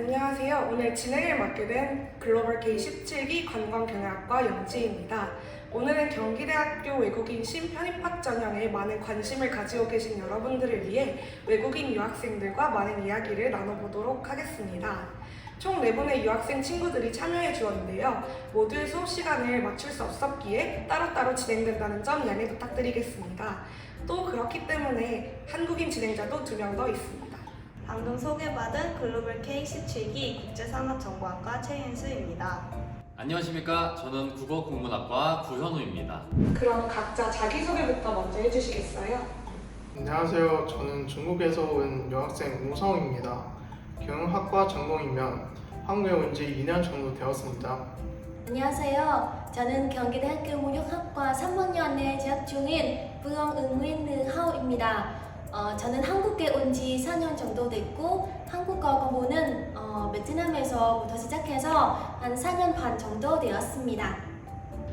안녕하세요. 오늘 진행을 맡게 된 글로벌 K17기 관광경영학과 영지입니다. 오늘은 경기대학교 외국인 신편입학 전형에 많은 관심을 가지고 계신 여러분들을 위해 외국인 유학생들과 많은 이야기를 나눠보도록 하겠습니다. 총 4분의 유학생 친구들이 참여해 주었는데요. 모두의 수업 시간을 맞출 수 없었기에 따로따로 진행된다는 점 양해 부탁드리겠습니다. 또 그렇기 때문에 한국인 진행자도 2명 더 있습니다. 방금 소개받은 글로벌 K17기 국제산업정보학과 최윤수입니다. 안녕하십니까. 저는 국어국문학과 구현우입니다. 그럼 각자 자기소개부터 먼저 해주시겠어요? 안녕하세요. 저는 중국에서 온 여학생 우성입니다. 경영학과 전공이면 한국에 온 지 2년 정도 되었습니다. 안녕하세요. 저는 경기대학교 무역학과 3학년에 재학 중인 부영응윈느하오입니다. 저는 한국에 온 지 4년 정도 됐고 한국어 공부는 베트남에서부터 시작해서 한 4년 반 정도 되었습니다.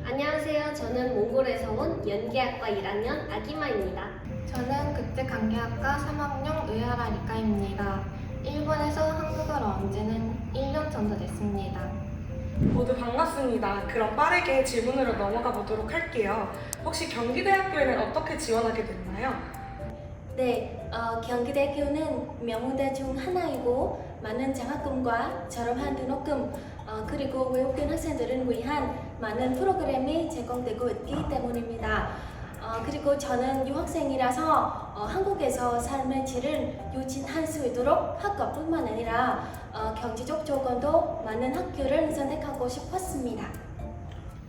안녕하세요. 저는 몽골에서 온 연기학과 1학년 아기마입니다. 저는 국제관계학과 3학년 의하라 리카입니다. 일본에서 한국으로 온 지는 1년 정도 됐습니다. 모두 반갑습니다. 그럼 빠르게 질문으로 넘어가 보도록 할게요. 혹시 경기대학교에는 어떻게 지원하게 됐나요? 네, 경기대학교는 명문대 중 하나이고 많은 장학금과 저렴한 등록금 그리고 외국인 학생들을 위한 많은 프로그램이 제공되고 있기 때문입니다. 그리고 저는 유학생이라서 한국에서 삶의 질을 유지할 수 있도록 학업뿐만 아니라 경제적 조건도 많은 학교를 선택하고 싶었습니다.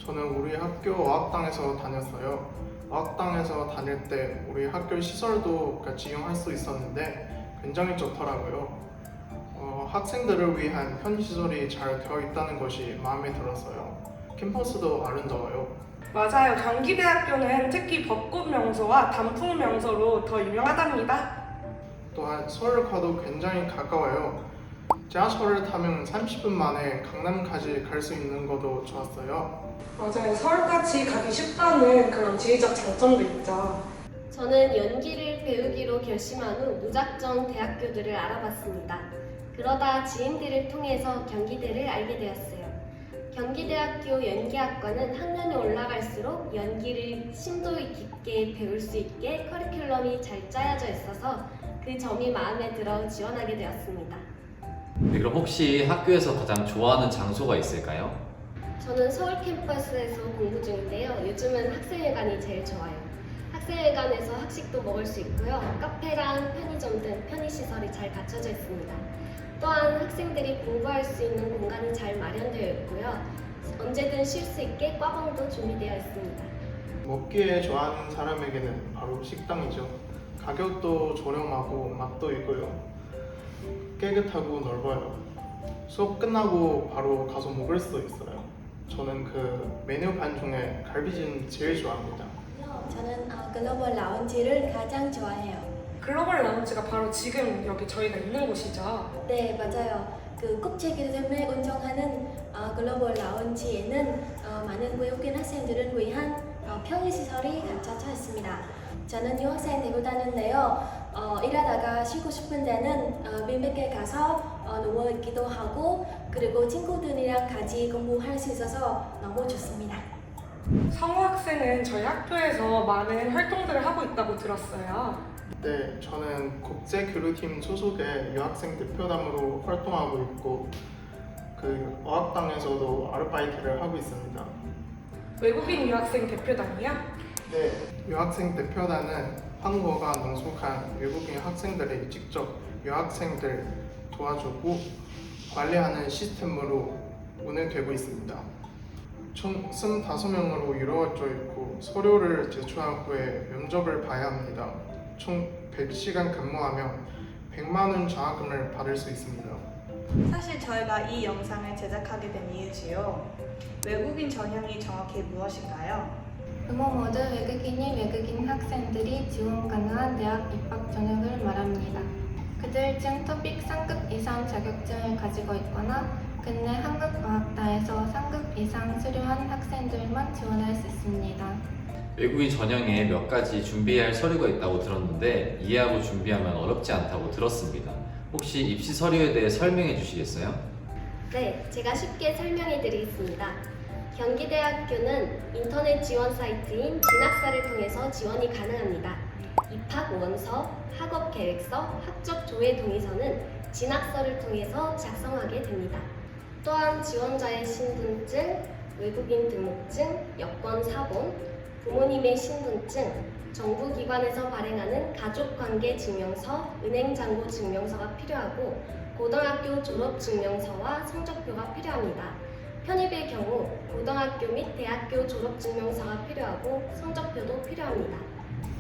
저는 우리 학교 어학당에서 다녔어요. 어학당에서 다닐 때 우리 학교 시설도 같이 이용할 수 있었는데 굉장히 좋더라고요. 학생들을 위한 편의시설이 잘 되어 있다는 것이 마음에 들었어요. 캠퍼스도 아름다워요. 맞아요. 경기대학교는 특히 벚꽃 명소와 단풍 명소로 더 유명하답니다. 또한 서울과도 굉장히 가까워요. 지하철을 타면 30분 만에 강남까지 갈 수 있는 것도 좋았어요. 맞아요. 서울까지 가기 쉽다는 그런 지리적 장점도 있죠. 저는 연기를 배우기로 결심한 후 무작정 대학교들을 알아봤습니다. 그러다 지인들을 통해서 경기대를 알게 되었어요. 경기대학교 연기학과는 학년이 올라갈수록 연기를 심도 깊게 배울 수 있게 커리큘럼이 잘 짜여져 있어서 그 점이 마음에 들어 지원하게 되었습니다. 네, 그럼 혹시 학교에서 가장 좋아하는 장소가 있을까요? 저는 서울 캠퍼스에서 공부 중인데요. 요즘은 학생회관이 제일 좋아요. 학생회관에서 학식도 먹을 수 있고요. 카페랑 편의점 등 편의시설이 잘 갖춰져 있습니다. 또한 학생들이 공부할 수 있는 공간이 잘 마련되어 있고요. 언제든 쉴 수 있게 과방도 준비되어 있습니다. 먹기에 좋아하는 사람에게는 바로 식당이죠. 가격도 저렴하고 맛도 있고요. 깨끗하고 넓어요. 수업 끝나고 바로 가서 먹을 수 있어요. 저는 그 메뉴판 중에 갈비찜 제일 좋아합니다. 저는 글로벌 라운지를 가장 좋아해요. 글로벌 라운지가 바로 지금 여기 저희가 있는 곳이죠. 네, 맞아요. 그 국제기름을 운영하는 글로벌 라운지에는 많은 외국인 학생들을 위한 편의시설이 갖춰져 있습니다. 저는 유학생 되고 다니는데요. 일하다가 쉬고 싶은 데는 빈백에 가서 누워 있기도 하고 그리고 친구들이랑 같이 공부할 수 있어서 너무 좋습니다. 성우 학생은 저희 학교에서 많은 활동들을 하고 있다고 들었어요. 네, 저는 국제교류팀 소속의 유학생 대표단으로 활동하고 있고 그 어학당에서도 아르바이트를 하고 있습니다. 외국인 유학생 대표단이요? 네, 유학생 대표단은 한국어가 능숙한 외국인 학생들이 직접 유학생들 도와주고 관리하는 시스템으로 운영되고 있습니다. 총 25명으로 이루어져 있고 서류를 제출한 후에 면접을 봐야 합니다. 총 100시간 근무하면 100만 원 장학금을 받을 수 있습니다. 사실 저희가 이 영상을 제작하게 된 이유지요. 외국인 전형이 정확히 무엇인가요? 모두 외국인 학생들이 지원 가능한 대학 입학 전형을 말합니다. 그들 중 토픽 3급 이상 자격증을 가지고 있거나 국내 한국어학당에서 3급 이상 수료한 학생들만 지원할 수 있습니다. 외국인 전형에 몇 가지 준비해야 할 서류가 있다고 들었는데 이해하고 준비하면 어렵지 않다고 들었습니다. 혹시 입시 서류에 대해 설명해 주시겠어요? 네, 제가 쉽게 설명해 드리겠습니다. 경기대학교는 인터넷 지원 사이트인 진학사를 통해서 지원이 가능합니다. 입학 원서, 학업 계획서, 학적 조회 동의서는 진학서를 통해서 작성하게 됩니다. 또한 지원자의 신분증, 외국인 등록증, 여권 사본, 부모님의 신분증, 정부기관에서 발행하는 가족관계 증명서, 은행잔고 증명서가 필요하고 고등학교 졸업 증명서와 성적표가 필요합니다. 편입의 경우 고등학교 및 대학교 졸업 증명서가 필요하고 성적표도 필요합니다.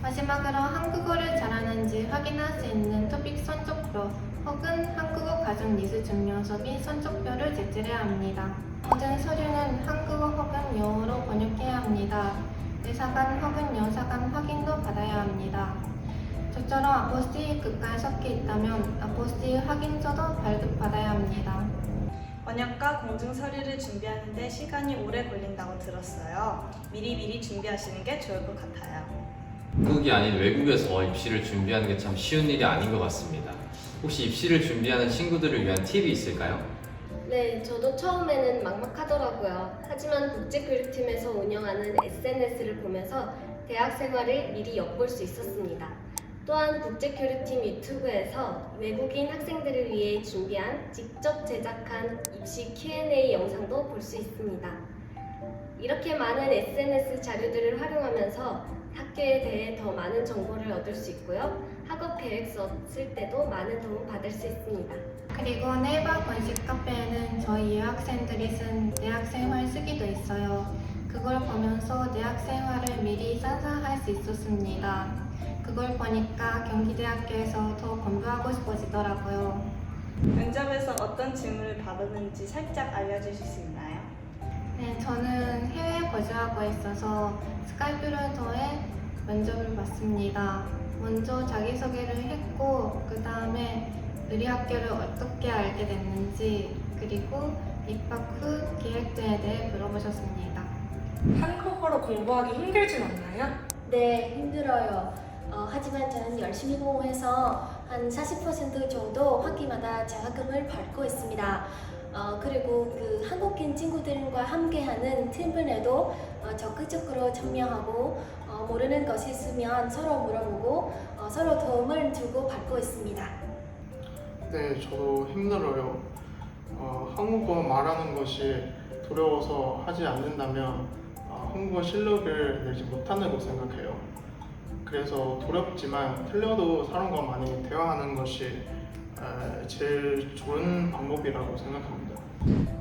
마지막으로 한국어를 잘하는지 확인할 수 있는 토픽 성적표 혹은 한국어 가정 니즈 증명서 및 성적표를 제출해야 합니다. 모든 서류는 한국어 혹은 영어로 번역해야 합니다. 대사관 혹은 영사관 확인도 받아야 합니다. 저처럼 아포스틸 국가에 속해 있다면 아포스틸 확인서도 발급받아야 합니다. 번역과 공증 서류를 준비하는데 시간이 오래 걸린다고 들었어요. 미리 준비하시는 게 좋을 것 같아요. 한국이 아닌 외국에서 입시를 준비하는 게 참 쉬운 일이 아닌 것 같습니다. 혹시 입시를 준비하는 친구들을 위한 팁이 있을까요? 네, 저도 처음에는 막막하더라고요. 하지만 국제교류팀에서 운영하는 SNS를 보면서 대학 생활을 미리 엿볼 수 있었습니다. 또한 국제교류팀 유튜브에서 외국인 학생들을 위해 준비한 직접 제작한 입시 Q&A 영상도 볼 수 있습니다. 이렇게 많은 SNS 자료들을 활용하면서 학교에 대해 더 많은 정보를 얻을 수 있고요. 학업 계획서 쓸 때도 많은 도움 받을 수 있습니다. 그리고 네이버 공식 카페에는 저희 유학생들이 쓴 대학생활 쓰기도 있어요. 그걸 보면서 대학생활을 미리 상상할 수 있었습니다. 그걸 보니까 경기대학교에서 더 공부하고 싶어지더라고요. 면접에서 어떤 질문을 받았는지 살짝 알려주실 수 있나요? 네, 저는 해외에 거주하고 있어서 스카이프를 통해 면접을 봤습니다. 먼저 자기소개를 했고 그 다음에 우리 학교를 어떻게 알게 됐는지 그리고 입학 후 계획들에 대해 물어보셨습니다. 한국어로 공부하기 힘들진 않나요? 네, 힘들어요. 하지만 저는 열심히 공부해서 한 40% 정도 학기마다 장학금을 받고 있습니다. 그리고 그 한국인 친구들과 함께하는 팀플에도 적극적으로 참여하고 모르는 것이 있으면 서로 물어보고 서로 도움을 주고 받고 있습니다. 네, 저도 힘들어요. 한국어 말하는 것이 두려워서 하지 않는다면 한국어 실력을 내지 못한다고 생각해요. 그래서 두렵지만 틀려도 사람과 많이 대화하는 것이 제일 좋은 방법이라고 생각합니다.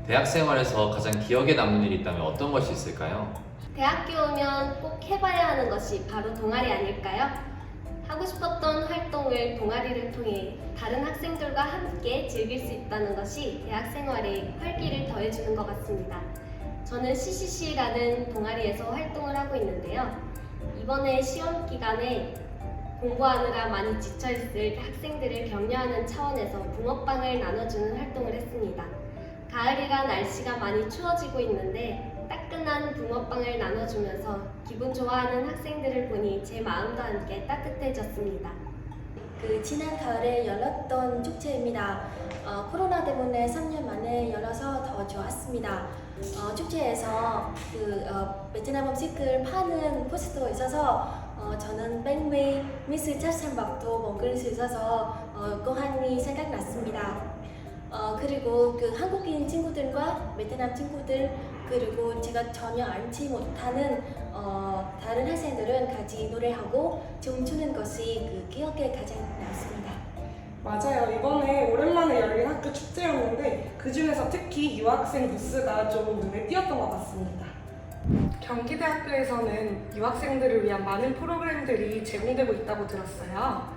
대학 생활에서 가장 기억에 남는 일이 있다면 어떤 것이 있을까요? 대학교 오면 꼭 해봐야 하는 것이 바로 동아리 아닐까요? 하고 싶었던 활동을 동아리를 통해 다른 학생들과 함께 즐길 수 있다는 것이 대학 생활에 활기를 더해주는 것 같습니다. 저는 CCC라는 동아리에서 활동을 하고 있는데요. 이번에 시험 기간에 공부하느라 많이 지쳐있을 학생들을 격려하는 차원에서 붕어빵을 나눠주는 활동을 했습니다. 가을이라 날씨가 많이 추워지고 있는데 따끈한 붕어빵을 나눠주면서 기분 좋아하는 학생들을 보니 제 마음도 함께 따뜻해졌습니다. 그 지난 가을에 열렸던 축제입니다. 코로나 때문에 3년 만에 열어서 더 좋았습니다. 축제에서 베트남 음식을 파는 포스도 있어서 저는 백미 미스 찹쌀밥도 먹을 수 있어서 고향이 생각났습니다. 그리고 그 한국인 친구들과 베트남 친구들 그리고 제가 전혀 알지 못하는 다른 학생들은 같이 노래하고 춤추는 것이 그 기억에 가장 남습니다. 맞아요. 이번에 오랜만에 열린 학교 축제였는데 그 중에서 특히 유학생 부스가 좀 눈에 띄었던 것 같습니다. 경기대학교에서는 유학생들을 위한 많은 프로그램들이 제공되고 있다고 들었어요.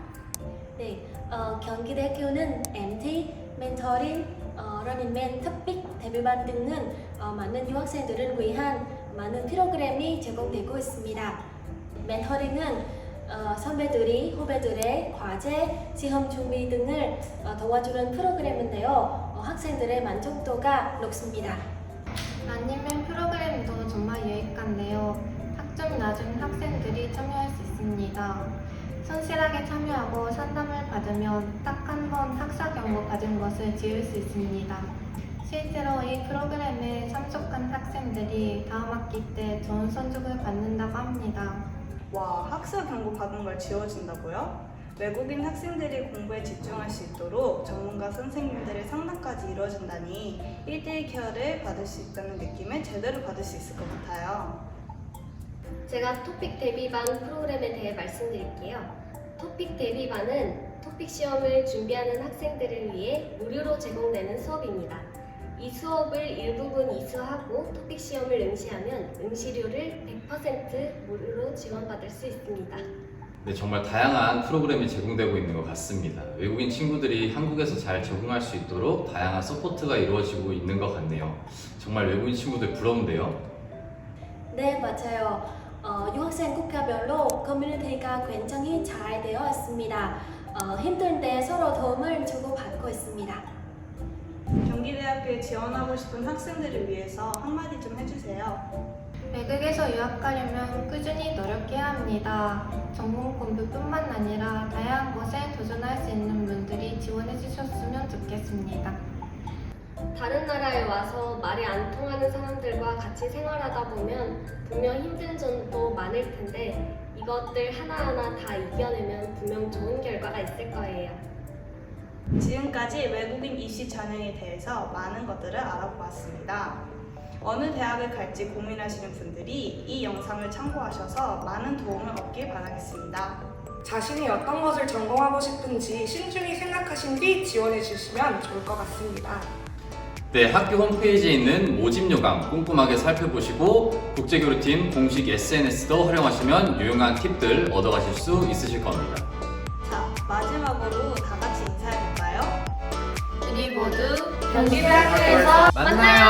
네, 경기대학교는 MT, 멘토링, 러닝맨, 토픽, 데뷔반 등은 많은 유학생들을 위한 많은 프로그램이 제공되고 있습니다. 멘토링은 선배들이 후배들의 과제, 시험 준비 등을 도와주는 프로그램인데요. 학생들의 만족도가 높습니다. 러닝맨 프로그램도 정말 유익한데요. 학점 낮은 학생들이 참여할 수 있습니다. 성실하게 참여하고 상담을 받으면 딱 한 번 학사 경고 받은 것을 지울 수 있습니다. 실제로 이 프로그램에 참석한 학생들이 다음 학기 때 좋은 성적을 받는다고 합니다. 와, 학사 경고 받은 걸 지워준다고요? 외국인 학생들이 공부에 집중할 수 있도록 전문가 선생님들의 상담까지 이루어진다니 1대1 케어를 받을 수 있다는 느낌을 제대로 받을 수 있을 것 같아요. 제가 토픽 대비반 프로그램에 대해 말씀드릴게요. 토픽 대비반은 토픽 시험을 준비하는 학생들을 위해 무료로 제공되는 수업입니다. 이 수업을 일부분 이수하고 토픽 시험을 응시하면 응시료를 100% 무료로 지원받을 수 있습니다. 네, 정말 다양한 프로그램이 제공되고 있는 것 같습니다. 외국인 친구들이 한국에서 잘 적응할 수 있도록 다양한 서포트가 이루어지고 있는 것 같네요. 정말 외국인 친구들 부러운데요. 네, 맞아요. 유학생 국가별로 커뮤니티가 굉장히 잘 되어 있습니다. 힘들 때 서로 도움을 주고받고 있습니다. 경기대학교에 지원하고 싶은 학생들을 위해서 한마디 좀 해주세요. 외국에서 유학 가려면 꾸준히 노력해야 합니다. 전공 공부뿐만 아니라 다양한 것에 도전할 수 있는 분들이 지원해 주셨으면 좋겠습니다. 다른 나라에 와서 말이 안 통하는 사람들과 같이 생활하다 보면 분명 힘든 점도 많을 텐데 이것들 하나하나 다 이겨내면 분명 좋은 결과가 있을 거예요. 지금까지 외국인 입시 전형에 대해서 많은 것들을 알아보았습니다. 어느 대학을 갈지 고민하시는 분들이 이 영상을 참고하셔서 많은 도움을 얻길 바라겠습니다. 자신이 어떤 것을 전공하고 싶은지 신중히 생각하신 뒤 지원해 주시면 좋을 것 같습니다. 네, 학교 홈페이지에 있는 모집 요강 꼼꼼하게 살펴보시고 국제교류팀 공식 SNS도 활용하시면 유용한 팁들 얻어가실 수 있으실 겁니다. 자, 마지막으로 다 같이 인사해볼까요? 우리 모두 경기대학교에서 만나요!